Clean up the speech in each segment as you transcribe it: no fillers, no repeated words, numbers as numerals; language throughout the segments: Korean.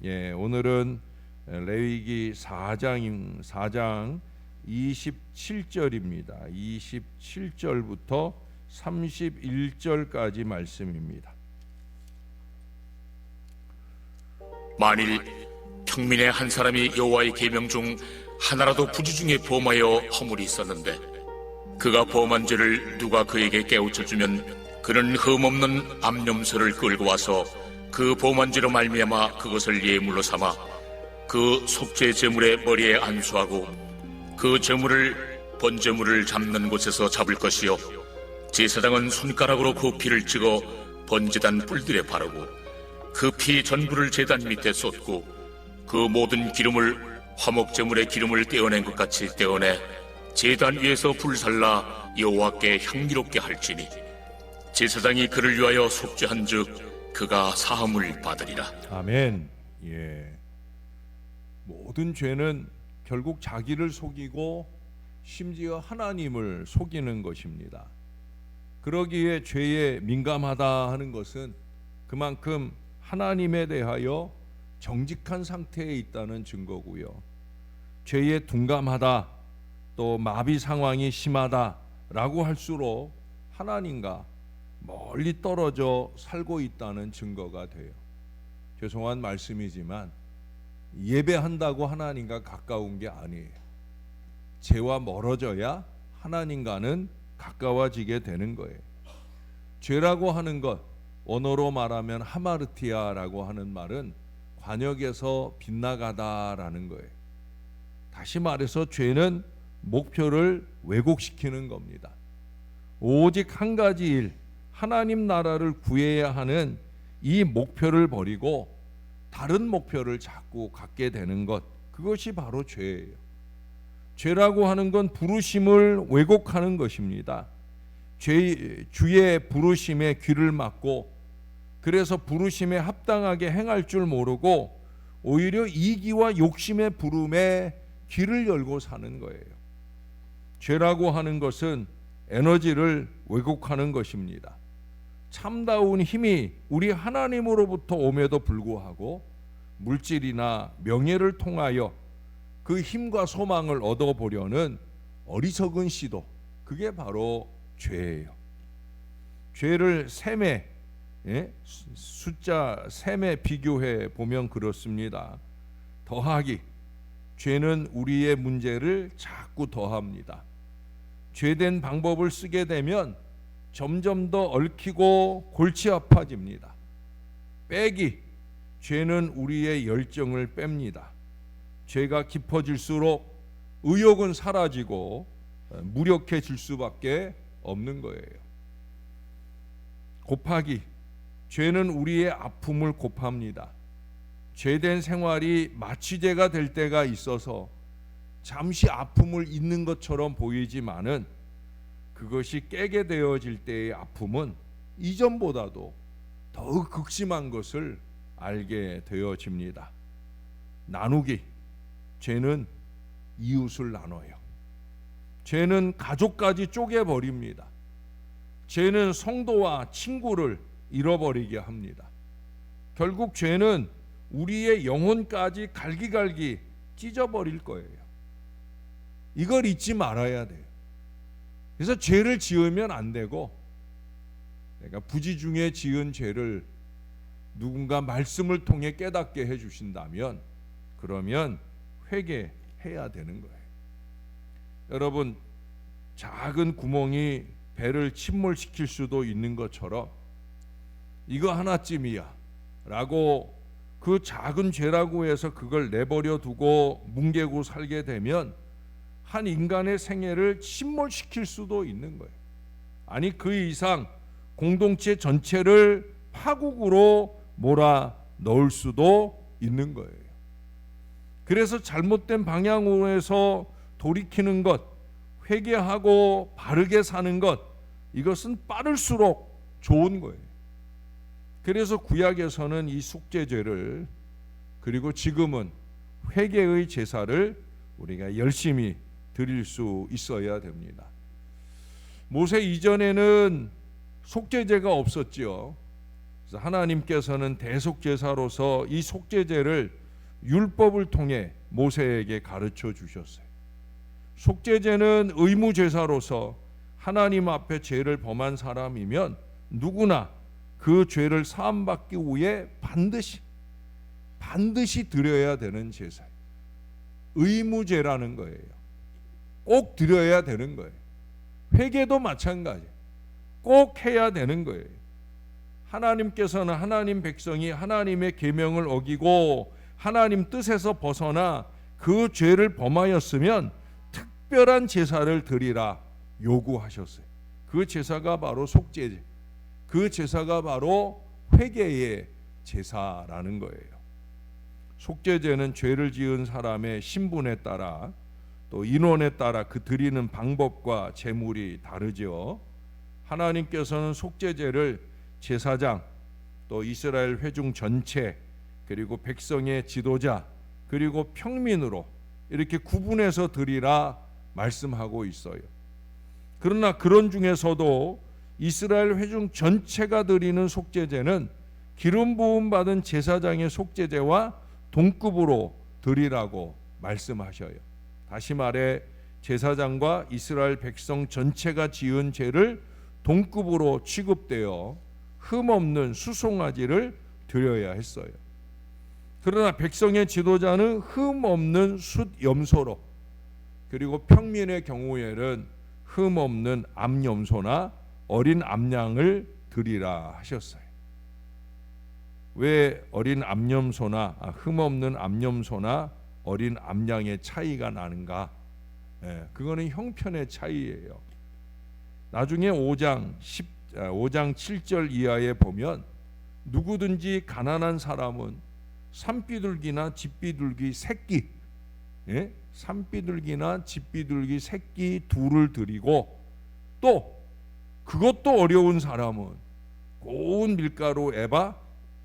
오늘은 레위기 4장 27절입니다. 27절부터 31절까지 말씀입니다. 만일 평민의 한 사람이 여호와의 계명 중 하나라도 부지 중에 범하여 허물이 있었는데 그가 범한 죄를 누가 그에게 깨우쳐주면 그는 흠없는 암염소를 끌고 와서 그 범한 죄로 말미암아 그것을 예물로 삼아 그 속죄 제물의 머리에 안수하고 그 제물을 번제물을 잡는 곳에서 잡을 것이요 제사장은 손가락으로 그 피를 찍어 번제단 뿔들에 바르고 그 피 전부를 제단 밑에 쏟고 그 모든 기름을 화목제물의 기름을 떼어낸 것 같이 떼어내 제단 위에서 불살라 여호와께 향기롭게 할지니 제사장이 그를 위하여 속죄한즉 그가 사함을 받으리라. 아멘. 모든 죄는 결국 자기를 속이고 심지어 하나님을 속이는 것입니다. 그러기에 죄에 민감하다 하는 것은 그만큼 하나님에 대하여 정직한 상태에 있다는 증거고요. 죄에 둔감하다, 또 마비 상황이 심하다라고 할수록 하나님과 멀리 떨어져 살고 있다는 증거가 돼요. 죄송한 말씀이지만 예배한다고 하나님과 가까운 게 아니에요. 죄와 멀어져야 하나님과는 가까워지게 되는 거예요. 죄라고 하는 것, 언어로 말하면 하마르티아라고 하는 말은 관역에서 빗나가다라는 거예요. 다시 말해서 죄는 목표를 왜곡시키는 겁니다. 오직 한 가지 일, 하나님 나라를 구해야 하는 이 목표를 버리고 다른 목표를 자꾸 갖게 되는 것, 그것이 바로 죄예요. 죄라고 하는 건 부르심을 왜곡하는 것입니다. 주의 부르심에 귀를 막고 그래서 부르심에 합당하게 행할 줄 모르고 오히려 이기와 욕심의 부름에 귀를 열고 사는 거예요. 죄라고 하는 것은 에너지를 왜곡하는 것입니다. 참다운 힘이 우리 하나님으로부터 옴에도 불구하고 물질이나 명예를 통하여 그 힘과 소망을 얻어보려는 어리석은 시도, 그게 바로 죄예요. 죄를 셈에, 숫자 셈에 비교해 보면 그렇습니다. 더하기, 죄는 우리의 문제를 자꾸 더합니다. 죄된 방법을 쓰게 되면 점점 더 얽히고 골치 아파집니다. 빼기, 죄는 우리의 열정을 뺍니다. 죄가 깊어질수록 의욕은 사라지고 무력해질 수밖에 없는 거예요. 곱하기, 죄는 우리의 아픔을 곱합니다. 죄된 생활이 마취제가 될 때가 있어서 잠시 아픔을 잊는 것처럼 보이지만은 그것이 깨게 되어질 때의 아픔은 이전보다도 더욱 극심한 것을 알게 되어집니다. 나누기, 죄는 이웃을 나눠요. 죄는 가족까지 쪼개버립니다. 죄는 성도와 친구를 잃어버리게 합니다. 결국 죄는 우리의 영혼까지 갈기갈기 찢어버릴 거예요. 이걸 잊지 말아야 돼요. 그래서 죄를 지으면 안 되고, 내가 부지중에 지은 죄를 누군가 말씀을 통해 깨닫게 해주신다면 그러면 회개해야 되는 거예요. 여러분, 작은 구멍이 배를 침몰시킬 수도 있는 것처럼 이거 하나쯤이야 라고 그 작은 죄라고 해서 그걸 내버려 두고 뭉개고 살게 되면 한 인간의 생애를 침몰시킬 수도 있는 거예요. 아니, 그 이상 공동체 전체를 파국으로 몰아 넣을 수도 있는 거예요. 그래서 잘못된 방향으로해서 돌이키는 것, 회개하고 바르게 사는 것, 이것은 빠를수록 좋은 거예요. 그래서 구약에서는 이 속죄제를, 그리고 지금은 회개의 제사를 우리가 열심히 드릴 수 있어야 됩니다. 모세 이전에는 속죄제가 없었지요. 그래서 하나님께서는 대속제사로서 이 속죄제를 율법을 통해 모세에게 가르쳐 주셨어요. 속죄제는 의무제사로서 하나님 앞에 죄를 범한 사람이면 누구나 그 죄를 사함받기 위해 반드시 드려야 되는 제사예요. 의무제라는 거예요. 꼭 드려야 되는 거예요. 회개도 마찬가지예요. 꼭 해야 되는 거예요. 하나님께서는 하나님 백성이 하나님의 계명을 어기고 하나님 뜻에서 벗어나 그 죄를 범하였으면 특별한 제사를 드리라 요구하셨어요. 그 제사가 바로 속죄제, 그 제사가 바로 회개의 제사라는 거예요. 속죄제는 죄를 지은 사람의 신분에 따라 또 인원에 따라 그 드리는 방법과 제물이 다르죠. 하나님께서는 속죄제를 제사장, 또 이스라엘 회중 전체, 그리고 백성의 지도자, 그리고 평민으로 이렇게 구분해서 드리라 말씀하고 있어요. 그러나 그런 중에서도 이스라엘 회중 전체가 드리는 속죄제는 기름 부음 받은 제사장의 속죄제와 동급으로 드리라고 말씀하셔요. 다시 말해 제사장과 이스라엘 백성 전체가 지은 죄를 동급으로 취급되어 흠없는 수송아지를 드려야 했어요. 그러나 백성의 지도자는 흠없는 숫염소로, 그리고 평민의 경우에는 흠없는 암염소나 어린 암양을 드리라 하셨어요. 왜 어린 암염소나 흠없는 암염소나 어린 암양의 차이가 나는가? 그거는 형편의 차이예요. 나중에 5장 7절 이하에 보면 누구든지 가난한 사람은 산비둘기나 집비둘기 새끼, 산비둘기나 집비둘기 새끼 둘을 드리고, 또 그것도 어려운 사람은 고운 밀가루 에바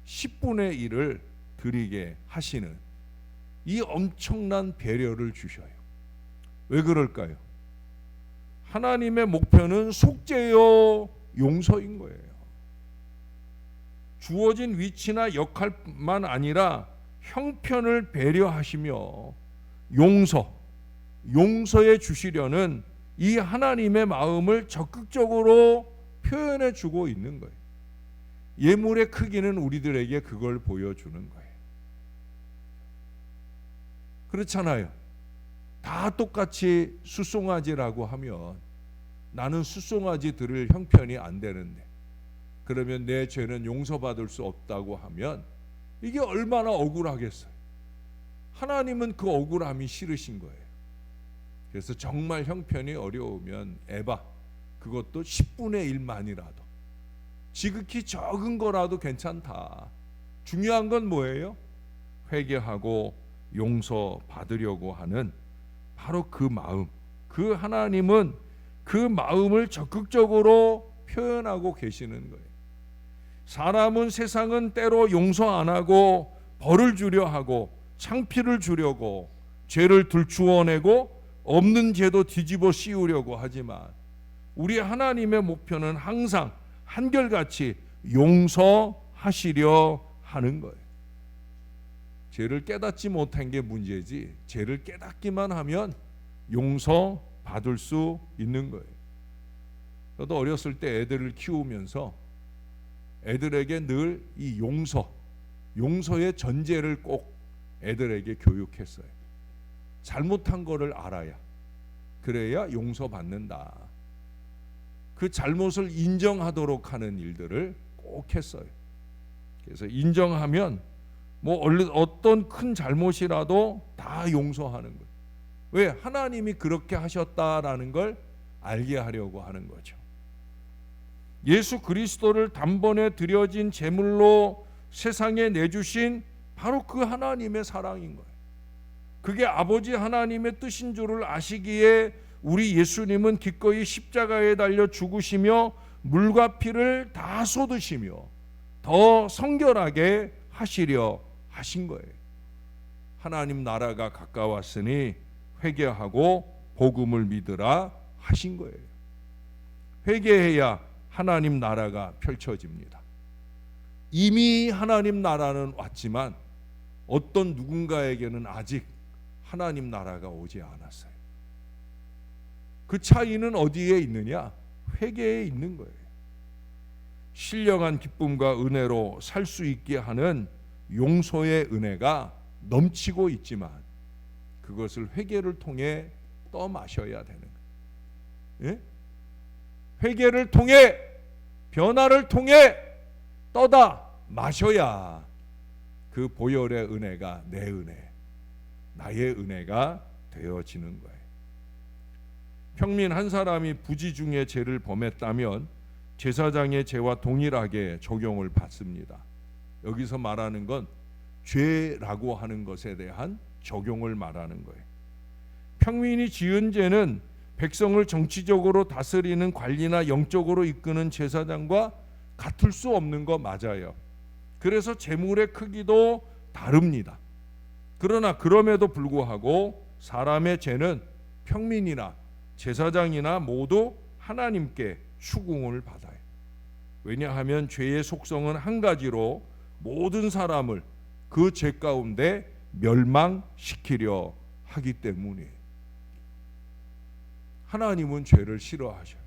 10분의 1을 드리게 하시는 이 엄청난 배려를 주셔요. 왜 그럴까요? 하나님의 목표는 속죄요 용서인 거예요. 주어진 위치나 역할만 아니라 형편을 배려하시며 용서해 주시려는 이 하나님의 마음을 적극적으로 표현해 주고 있는 거예요. 예물의 크기는 우리들에게 그걸 보여주는 거예요. 그렇잖아요. 다 똑같이 숫송아지라고 하면 나는 숫송아지 들을 형편이 안 되는데, 그러면 내 죄는 용서받을 수 없다고 하면 이게 얼마나 억울하겠어요. 하나님은 그 억울함이 싫으신 거예요. 그래서 정말 형편이 어려우면 에바, 그것도 10분의 1만이라도, 지극히 적은 거라도 괜찮다. 중요한 건 뭐예요? 회개하고 용서받으려고 하는 바로 그 마음. 그 하나님은 그 마음을 적극적으로 표현하고 계시는 거예요. 사람은, 세상은 때로 용서 안 하고 벌을 주려 하고 창피를 주려고 죄를 들추어내고 없는 죄도 뒤집어 씌우려고 하지만 우리 하나님의 목표는 항상 한결같이 용서하시려 하는 거예요. 죄를 깨닫지 못한 게 문제지, 죄를 깨닫기만 하면 용서받을 수 있는 거예요. 저도 어렸을 때 애들을 키우면서 애들에게 늘 이 용서의 전제를 꼭 애들에게 교육했어요. 잘못한 거를 알아야, 그래야 용서받는다. 그 잘못을 인정하도록 하는 일들을 꼭 했어요. 그래서 인정하면 뭐 어떤 큰 잘못이라도 다 용서하는 거예요. 왜? 하나님이 그렇게 하셨다라는 걸 알게 하려고 하는 거죠. 예수 그리스도를 단번에 드려진 제물로 세상에 내주신 바로 그 하나님의 사랑인 거예요. 그게 아버지 하나님의 뜻인 줄을 아시기에 우리 예수님은 기꺼이 십자가에 달려 죽으시며 물과 피를 다 쏟으시며 더 성결하게 하시려 하신 거예요. 하나님 나라가 가까웠으니 회개하고 복음을 믿으라 하신 거예요. 회개해야 하나님 나라가 펼쳐집니다. 이미 하나님 나라는 왔지만 어떤 누군가에게는 아직 하나님 나라가 오지 않았어요. 그 차이는 어디에 있느냐? 회개에 있는 거예요. 신령한 기쁨과 은혜로 살 수 있게 하는 용서의 은혜가 넘치고 있지만 그것을 회개를 통해 떠 마셔야 되는 거예요. 예? 회개를 통해, 변화를 통해 떠다 마셔야 그 보혈의 은혜가 내 은혜, 나의 은혜가 되어지는 거예요. 평민 한 사람이 부지 중에 죄를 범했다면 제사장의 죄와 동일하게 적용을 받습니다. 여기서 말하는 건 죄라고 하는 것에 대한 적용을 말하는 거예요. 평민이 지은 죄는 백성을 정치적으로 다스리는 관리나 영적으로 이끄는 제사장과 같을 수 없는 거 맞아요. 그래서 재물의 크기도 다릅니다. 그러나 그럼에도 불구하고 사람의 죄는 평민이나 제사장이나 모두 하나님께 추궁을 받아요. 왜냐하면 죄의 속성은 한 가지로 모든 사람을 그 죄 가운데 멸망시키려 하기 때문이에요. 하나님은 죄를 싫어하셔요.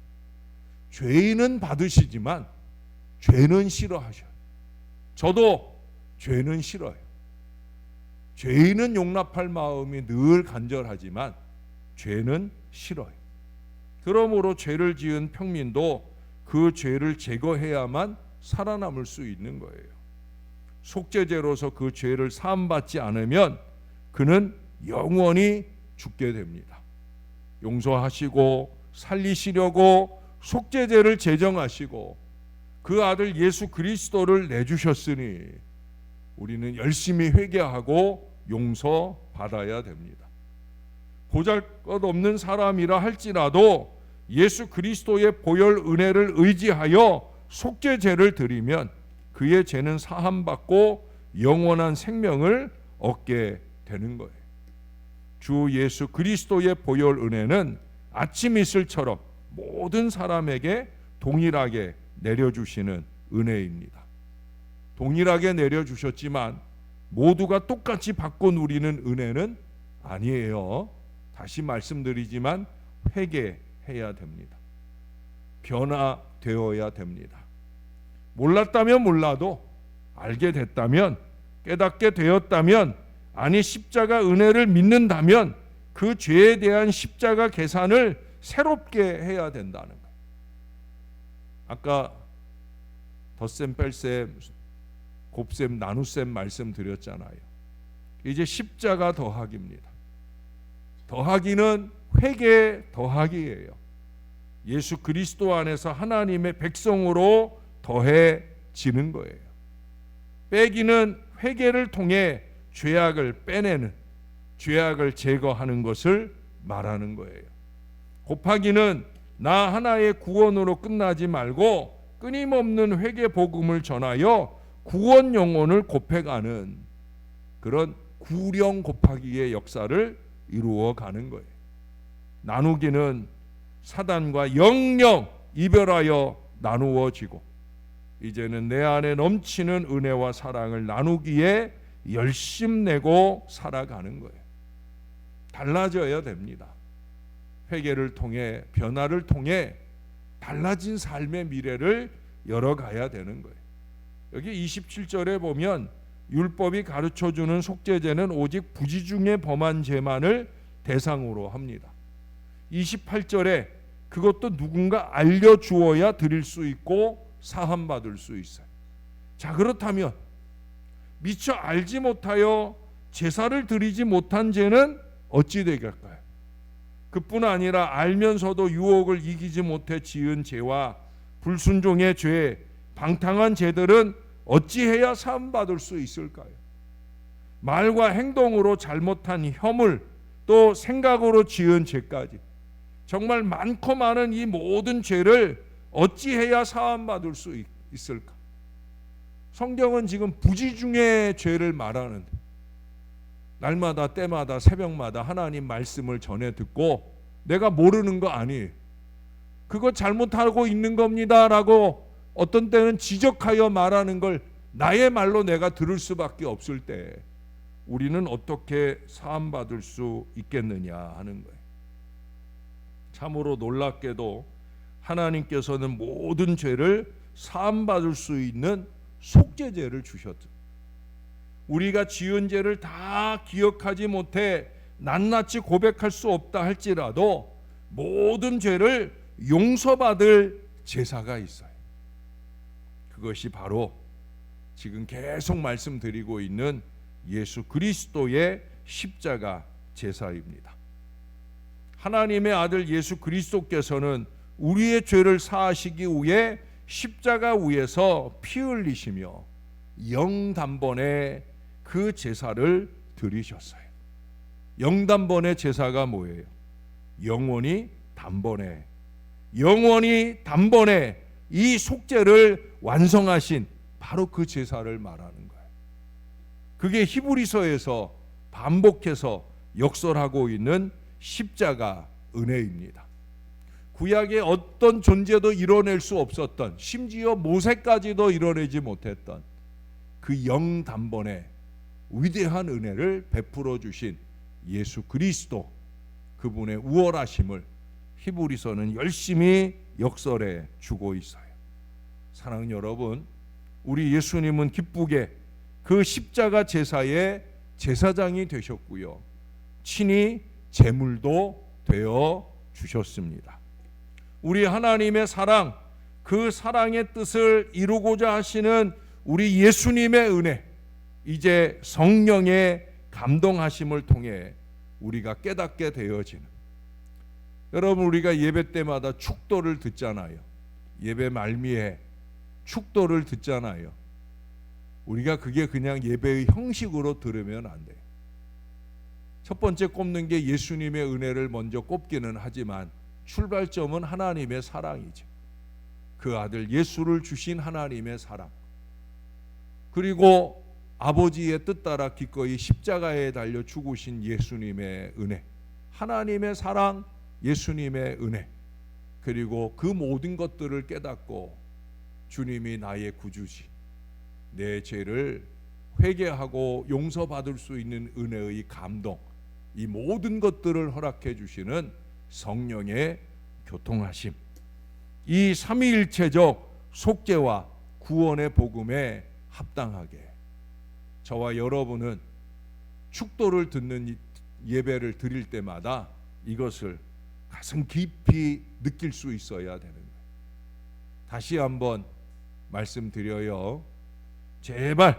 죄인은 받으시지만 죄는 싫어하셔요. 저도 죄는 싫어요. 죄인은 용납할 마음이 늘 간절하지만 죄는 싫어요. 그러므로 죄를 지은 평민도 그 죄를 제거해야만 살아남을 수 있는 거예요. 속죄제로서 그 죄를 사함받지 않으면 그는 영원히 죽게 됩니다. 용서하시고 살리시려고 속죄제를 제정하시고 그 아들 예수 그리스도를 내주셨으니 우리는 열심히 회개하고 용서받아야 됩니다. 보잘것없는 사람이라 할지라도 예수 그리스도의 보혈 은혜를 의지하여 속죄제를 드리면 그의 죄는 사함받고 영원한 생명을 얻게 되는 거예요. 주 예수 그리스도의 보혈 은혜는 아침 이슬처럼 모든 사람에게 동일하게 내려주시는 은혜입니다. 동일하게 내려주셨지만 모두가 똑같이 받고 누리는 은혜는 아니에요. 다시 말씀드리지만 회개해야 됩니다. 변화되어야 됩니다. 몰랐다면 몰라도 알게 됐다면 깨닫게 되었다면 아니 십자가 은혜를 믿는다면 그 죄에 대한 십자가 계산을 새롭게 해야 된다는 거예요. 아까 덧셈 뺄셈 곱셈 나눗셈 말씀드렸잖아요. 이제 십자가 더하기입니다. 더하기는 회개 더하기예요. 예수 그리스도 안에서 하나님의 백성으로 더해지는 거예요. 빼기는 회개를 통해 죄악을 빼내는, 죄악을 제거하는 것을 말하는 거예요. 곱하기는 나 하나의 구원으로 끝나지 말고 끊임없는 회개 복음을 전하여 구원 영혼을 곱해가는 그런 구령 곱하기의 역사를 이루어 가는 거예요. 나누기는 사단과 영영 이별하여 나누어지고 이제는 내 안에 넘치는 은혜와 사랑을 나누기에 열심내고 살아가는 거예요. 달라져야 됩니다. 회개를 통해 변화를 통해 달라진 삶의 미래를 열어가야 되는 거예요. 여기 27절에 보면 율법이 가르쳐주는 속죄제는 오직 부지 중에 범한 죄만을 대상으로 합니다. 28절에 그것도 누군가 알려주어야 드릴 수 있고 사함받을 수 있어요. 자, 그렇다면 미처 알지 못하여 제사를 드리지 못한 죄는 어찌 되겠까요? 그뿐 아니라 알면서도 유혹을 이기지 못해 지은 죄와 불순종의 죄, 방탕한 죄들은 어찌해야 사함받을 수 있을까요? 말과 행동으로 잘못한 허물, 또 생각으로 지은 죄까지 정말 많고 많은 이 모든 죄를 어찌해야 사함받을 수 있을까? 성경은 지금 부지 중의 죄를 말하는데 날마다 때마다 새벽마다 하나님 말씀을 전해 듣고 내가 모르는 거 아니에요. 그거 잘못하고 있는 겁니다라고 어떤 때는 지적하여 말하는 걸 나의 말로 내가 들을 수밖에 없을 때 우리는 어떻게 사함받을 수 있겠느냐 하는 거예요. 참으로 놀랍게도 하나님께서는 모든 죄를 사함받을 수 있는 속죄죄를 주셨죠. 우리가 지은 죄를 다 기억하지 못해 낱낱이 고백할 수 없다 할지라도 모든 죄를 용서받을 제사가 있어요. 그것이 바로 지금 계속 말씀드리고 있는 예수 그리스도의 십자가 제사입니다. 하나님의 아들 예수 그리스도께서는 우리의 죄를 사하시기 위해 십자가 위에서 피 흘리시며 영단번에 그 제사를 드리셨어요. 영단번의 제사가 뭐예요? 영원히 단번에 이 속죄를 완성하신 바로 그 제사를 말하는 거예요. 그게 히브리서에서 반복해서 역설하고 있는 십자가 은혜입니다. 구약의 어떤 존재도 이뤄낼 수 없었던, 심지어 모세까지도 이뤄내지 못했던 그 영단번에 위대한 은혜를 베풀어 주신 예수 그리스도, 그분의 우월하심을 히브리서는 열심히 역설해 주고 있어요. 사랑하는 여러분, 우리 예수님은 기쁘게 그 십자가 제사의 제사장이 되셨고요, 친히 제물도 되어 주셨습니다. 우리 하나님의 사랑, 그 사랑의 뜻을 이루고자 하시는 우리 예수님의 은혜, 이제 성령의 감동하심을 통해 우리가 깨닫게 되어지는, 여러분 우리가 예배 때마다 축도를 듣잖아요. 예배 말미에 축도를 듣잖아요. 우리가 그게 그냥 예배의 형식으로 들으면 안 돼요. 첫 번째 꼽는 게 예수님의 은혜를 먼저 꼽기는 하지만 출발점은 하나님의 사랑이죠. 그 아들 예수를 주신 하나님의 사랑, 그리고 아버지의 뜻 따라 기꺼이 십자가에 달려 죽으신 예수님의 은혜, 하나님의 사랑, 예수님의 은혜, 그리고 그 모든 것들을 깨닫고 주님이 나의 구주지, 내 죄를 회개하고 용서받을 수 있는 은혜의 감동, 이 모든 것들을 허락해 주시는 성령의 교통하심, 이 삼위일체적 속죄와 구원의 복음에 합당하게 저와 여러분은 축도를 듣는 예배를 드릴 때마다 이것을 가슴 깊이 느낄 수 있어야 되는 거예요. 다시 한번 말씀드려요. 제발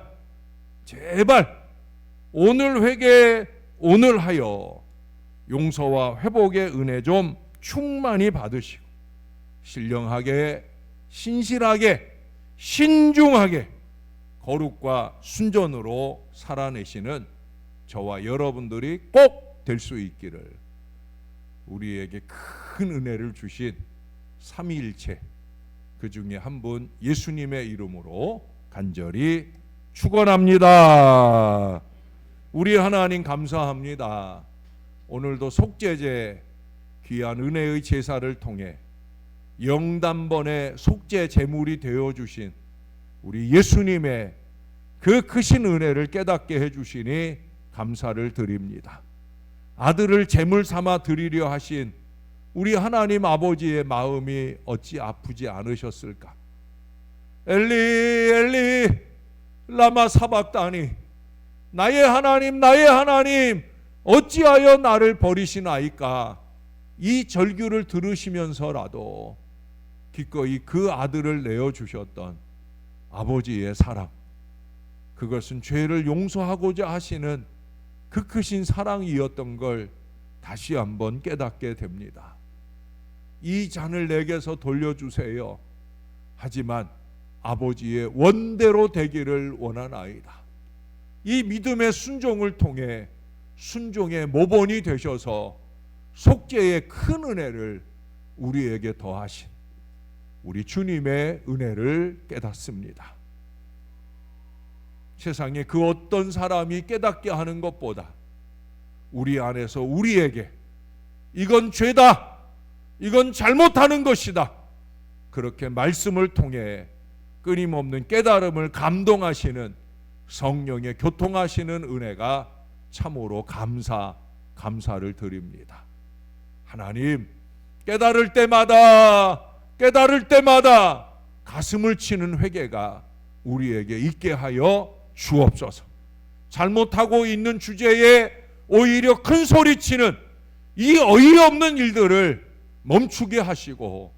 오늘 회개, 오늘 하여 용서와 회복의 은혜 좀 충만히 받으시고 신령하게, 신실하게, 신중하게 거룩과 순전으로 살아내시는 저와 여러분들이 꼭 될 수 있기를 우리에게 큰 은혜를 주신 삼위일체 그 중에 한 분 예수님의 이름으로 간절히 축원합니다. 우리 하나님 감사합니다. 오늘도 속죄제 귀한 은혜의 제사를 통해 영단번의 속죄 제물이 되어 주신 우리 예수님의 그 크신 은혜를 깨닫게 해 주시니 감사를 드립니다. 아들을 제물 삼아 드리려 하신 우리 하나님 아버지의 마음이 어찌 아프지 않으셨을까? 엘리 엘리 라마 사박다니, 나의 하나님 어찌하여 나를 버리시나이까? 이 절규를 들으시면서라도 기꺼이 그 아들을 내어주셨던 아버지의 사랑, 그것은 죄를 용서하고자 하시는 그 크신 사랑이었던 걸 다시 한번 깨닫게 됩니다. 이 잔을 내게서 돌려주세요. 하지만 아버지의 원대로 되기를 원하나이다. 이 믿음의 순종을 통해 순종의 모본이 되셔서 속죄의 큰 은혜를 우리에게 더하신 우리 주님의 은혜를 깨닫습니다. 세상에 그 어떤 사람이 깨닫게 하는 것보다 우리 안에서 우리에게 이건 죄다, 이건 잘못하는 것이다, 그렇게 말씀을 통해 끊임없는 깨달음을 감동하시는 성령의 교통하시는 은혜가 참으로 감사를 드립니다. 하나님, 깨달을 때마다 가슴을 치는 회개가 우리에게 있게 하여 주옵소서. 잘못하고 있는 주제에 오히려 큰 소리치는 이 어이없는 일들을 멈추게 하시고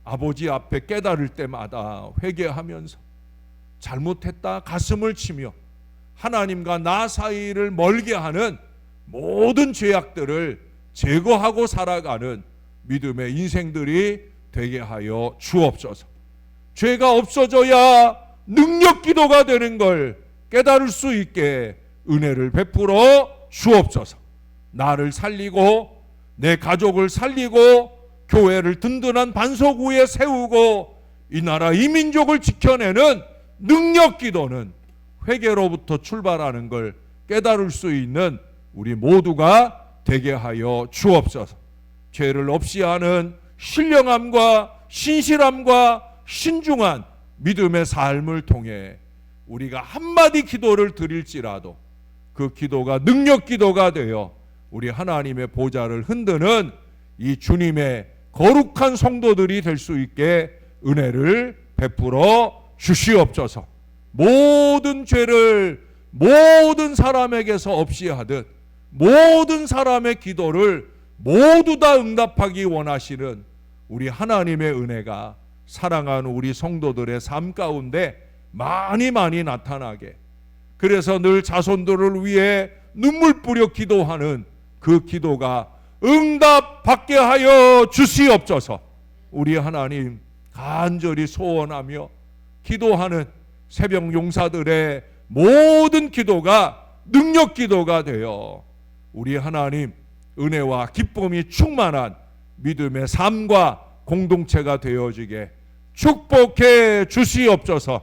아버지 앞에 깨달을 때마다 회개하면서 잘못했다 가슴을 치며 하나님과 나 사이를 멀게 하는 모든 죄악들을 제거하고 살아가는 믿음의 인생들이 되게 하여 주옵소서. 죄가 없어져야 능력 기도가 되는 걸 깨달을 수 있게 은혜를 베풀어 주옵소서. 나를 살리고 내 가족을 살리고 교회를 든든한 반석 위에 세우고 이 나라 이 민족을 지켜내는 능력 기도는 회개로부터 출발하는 걸 깨달을 수 있는 우리 모두가 되게 하여 주옵소서. 죄를 없이 하는 신령함과 신실함과 신중한 믿음의 삶을 통해 우리가 한마디 기도를 드릴지라도 그 기도가 능력 기도가 되어 우리 하나님의 보좌를 흔드는 이 주님의 거룩한 성도들이 될 수 있게 은혜를 베풀어 주시옵소서. 모든 죄를 모든 사람에게서 없이 하듯 모든 사람의 기도를 모두 다 응답하기 원하시는 우리 하나님의 은혜가 사랑하는 우리 성도들의 삶 가운데 많이 나타나게, 그래서 늘 자손들을 위해 눈물 뿌려 기도하는 그 기도가 응답받게 하여 주시옵소서. 우리 하나님 간절히 소원하며 기도하는 새벽 용사들의 모든 기도가 능력 기도가 되어 우리 하나님 은혜와 기쁨이 충만한 믿음의 삶과 공동체가 되어지게 축복해 주시옵소서.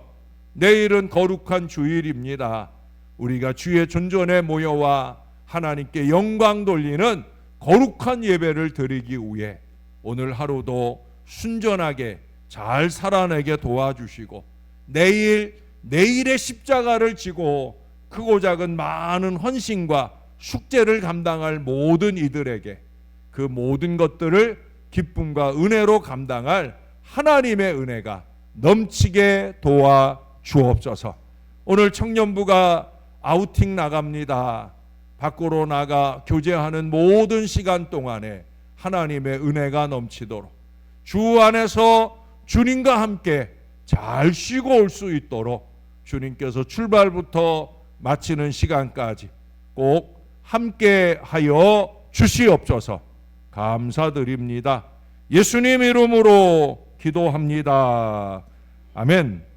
내일은 거룩한 주일입니다. 우리가 주의 존전에 모여와 하나님께 영광 돌리는 거룩한 예배를 드리기 위해 오늘 하루도 순전하게 잘 살아내게 도와주시고 내일의 십자가를 지고 크고 작은 많은 헌신과 숙제를 감당할 모든 이들에게 그 모든 것들을 기쁨과 은혜로 감당할 하나님의 은혜가 넘치게 도와 주옵소서. 오늘 청년부가 아우팅 나갑니다. 밖으로 나가 교제하는 모든 시간 동안에 하나님의 은혜가 넘치도록 주 안에서 주님과 함께 잘 쉬고 올 수 있도록 주님께서 출발부터 마치는 시간까지 꼭 함께 하여 주시옵소서. 감사드립니다. 예수님 이름으로 기도합니다. 아멘.